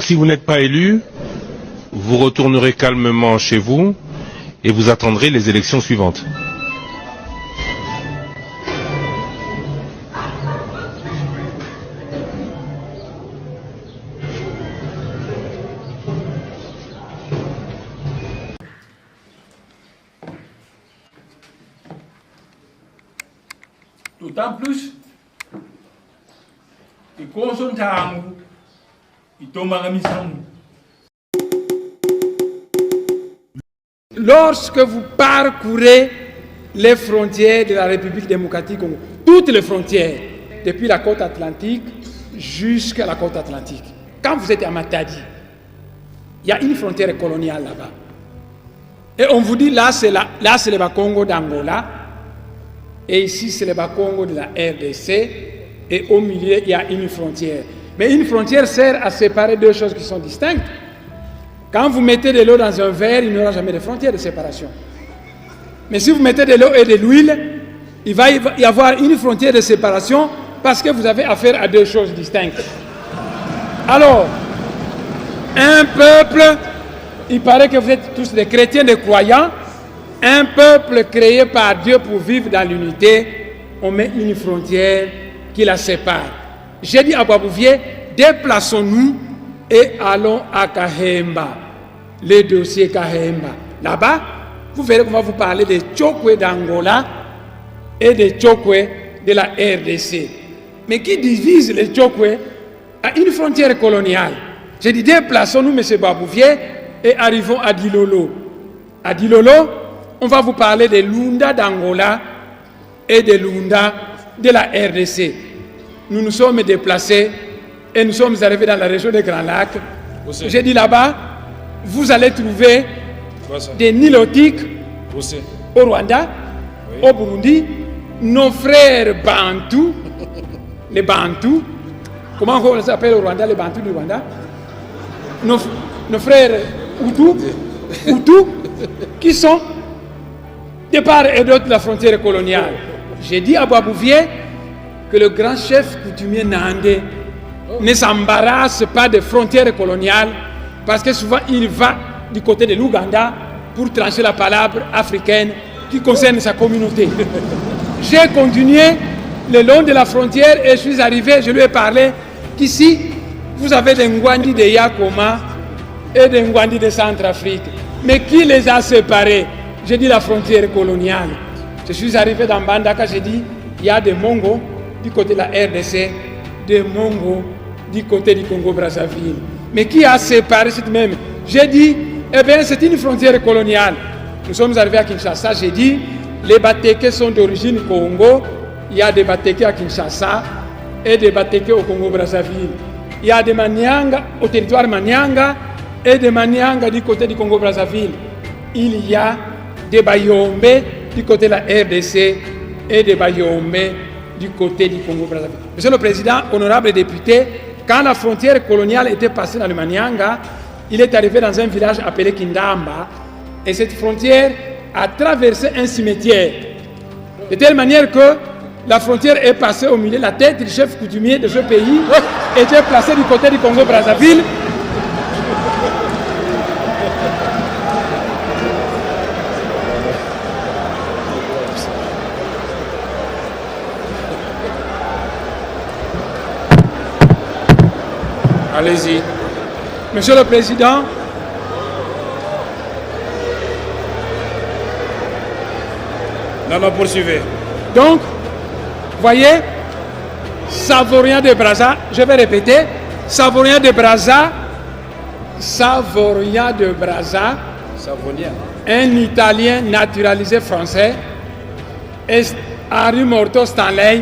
Si vous n'êtes pas élu, vous retournerez calmement chez vous et vous attendrez les élections suivantes. D'autant plus, que concentramos e tomamos a missão. Lorsque vous parcourez les frontières de la République démocratique Congo, toutes les frontières, depuis la côte atlantique jusqu'à la côte atlantique, quand vous êtes à Matadi, il y a une frontière coloniale là-bas. Et on vous dit là c'est le Bas-Congo d'Angola, et ici c'est le Bas-Congo de la RDC, et au milieu il y a une frontière. Mais une frontière sert à séparer deux choses qui sont distinctes. Quand vous mettez de l'eau dans un verre, il n'y aura jamais de frontière de séparation. Mais si vous mettez de l'eau et de l'huile, il va y avoir une frontière de séparation parce que vous avez affaire à deux choses distinctes. Alors, un peuple, il paraît que vous êtes tous des chrétiens, des croyants, un peuple créé par Dieu pour vivre dans l'unité, on met une frontière qui la sépare. J'ai dit à Boisbouvier, déplaçons-nous et allons à Kahemba, le dossier Kahemba. Là-bas, vous verrez qu'on va vous parler des Tchokwe d'Angola et des Tchokwe de la RDC. Mais qui divise les Tchokwe à une frontière coloniale? J'ai dit, déplaçons-nous, M. Boisbouvier, et arrivons à Dilolo. À Dilolo, on va vous parler des Lunda d'Angola et des Lunda de la RDC. Nous nous sommes déplacés et nous sommes arrivés dans la région des Grands Lacs. J'ai dit là-bas, vous allez trouver des Nilotiques au Rwanda, au Burundi, nos frères Bantous, les Bantous, comment on les appelle au Rwanda, les Bantous du Rwanda, nos frères Hutus, qui sont de part et d'autre de la frontière coloniale. J'ai dit à Boisbouvier que le grand chef coutumier Nandé ne s'embarrasse pas des frontières coloniales parce que souvent il va du côté de l'Ouganda pour trancher la palabre africaine qui concerne sa communauté. J'ai continué le long de la frontière et je suis arrivé, je lui ai parlé qu'ici vous avez des Ngwandi de Yakoma et des Ngwandi de Centrafrique. Mais qui les a séparés? J'ai dit la frontière coloniale. Je suis arrivé dans Bandaka, j'ai dit il y a des Mongos du côté de la RDC, des Mongos du côté du Congo-Brazzaville. Mais qui a séparé cette même? J'ai dit, eh bien, c'est une frontière coloniale. Nous sommes arrivés à Kinshasa, j'ai dit, les Batékés sont d'origine Congo, il y a des Batékés à Kinshasa et des Batékés au Congo-Brazzaville. Il y a des Manianga au territoire Manianga et des Manianga du côté du Congo-Brazzaville. Il y a des Bayombe du côté de la RDC et des Bayombe du côté du Congo-Brazzaville. Monsieur le Président, honorable député, quand la frontière coloniale était passée dans le Manianga, il est arrivé dans un village appelé Kindamba, et cette frontière a traversé un cimetière, de telle manière que la frontière est passée au milieu, la tête du chef coutumier de ce pays était placée du côté du Congo-Brazzaville. Allez-y. Monsieur le Président, non, poursuivez. Donc, voyez, Savorien de Brazza, je vais répéter, Savorien de Brazza, un Italien naturalisé français, et Henri Morto Stanley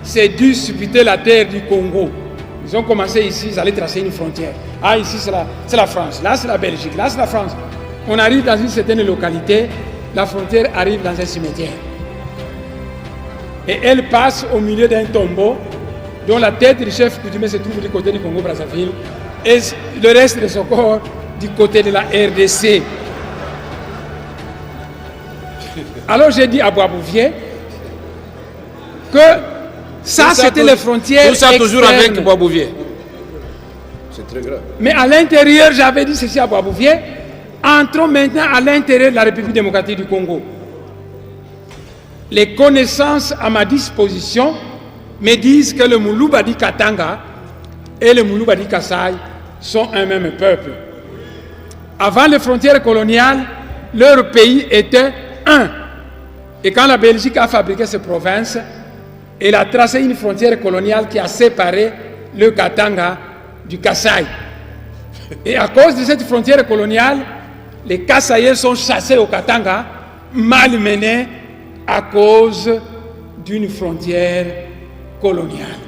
s'est disputé la terre du Congo. Ils ont commencé ici, ils allaient tracer une frontière. Ah, ici c'est la France, là c'est la Belgique, là c'est la France. On arrive dans une certaine localité, la frontière arrive dans un cimetière. Et elle passe au milieu d'un tombeau dont la tête du chef coutumier se trouve du côté du Congo-Brazzaville et le reste de son corps du côté de la RDC. Alors j'ai dit à Boisbouvier que ça c'était les frontières Tout ça externes. toujours avec Boisbouvier. C'est très grave. Mais à l'intérieur, j'avais dit ceci à Boisbouvier, entrons maintenant à l'intérieur de la République démocratique du Congo. Les connaissances à ma disposition me disent que le Mouloubadi Katanga et le Mouloubadi Kassai sont un même peuple. Avant les frontières coloniales, leur pays était un. Et quand la Belgique a fabriqué ces provinces, elle a tracé une frontière coloniale qui a séparé le Katanga du Kassai. Et à cause de cette frontière coloniale, les Kassaïens sont chassés au Katanga, malmenés à cause d'une frontière coloniale.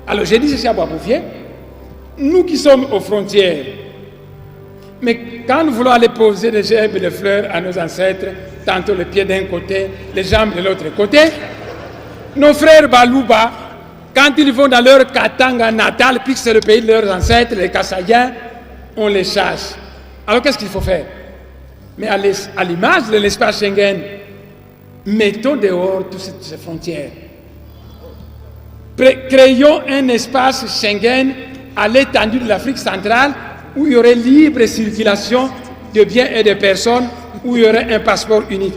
Alors j'ai dit ceci à Boisbouvier, nous qui sommes aux frontières, mais quand nous voulons aller poser des gerbes et des fleurs à nos ancêtres, tantôt les pieds d'un côté, les jambes de l'autre côté, nos frères Balouba, quand ils vont dans leur Katanga natal, puisque c'est le pays de leurs ancêtres, les Kassaïens, on les chasse. Alors qu'est-ce qu'il faut faire? Mais à l'image de l'espace Schengen, mettons dehors toutes ces frontières. Créons un espace Schengen à l'étendue de l'Afrique centrale où il y aurait libre circulation de biens et de personnes, où il y aurait un passeport unique.